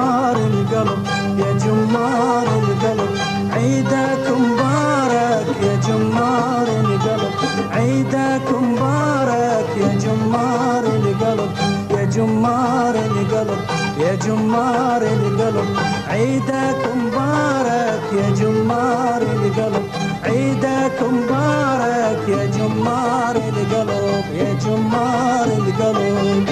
جمار القلب يا جمار القلب عيدك مبارك يا جمار القلب عيدك مبارك يا جمار القلب يا جمار القلب يا جمار القلب عيدك مبارك يا جمار القلب عيدك مبارك يا جمار القلب يا جمار القلب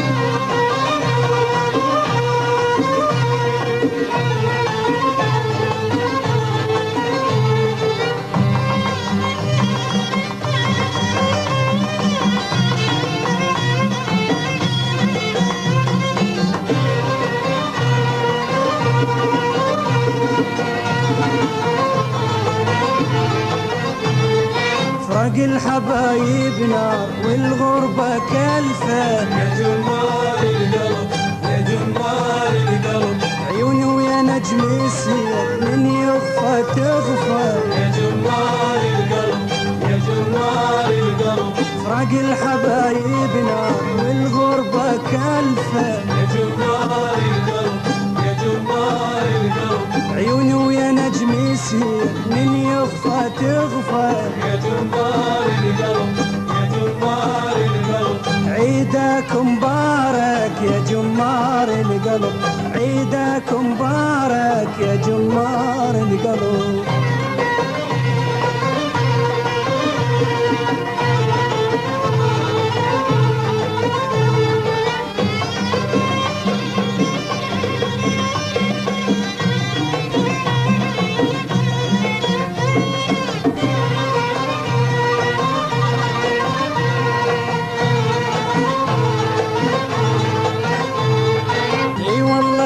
فرق الحبايب نار والغربة كلفة يا جمار القلب يا جمار القلب عيوني ويا نجم السير من يخفى تغفى يا جمار القلب يا جمار القلب فرق الحبايب نار والغربة كلفة يا جمار القلب يا جمار القلب عيوني ويا نجم السير من يخفى تغفى يا جمار القلب يا جمار القلب عيدك مبارك يا جمار القلب عيدك مبارك يا جمار القلب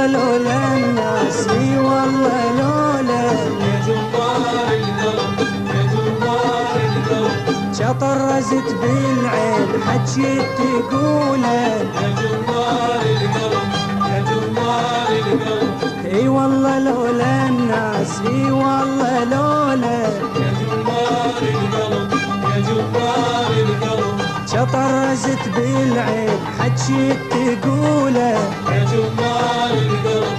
لولا الناس اي والله لولا يا جمار القلب يا جمار القلب شطرزت بالعين حجيت تقوله يا جمار القلب يا جمار القلب اي والله لولا الناس اي والله لولا يا جمار القلب يا جمار القلب شطرزت بالعين حجيت تقوله يا جمار القلب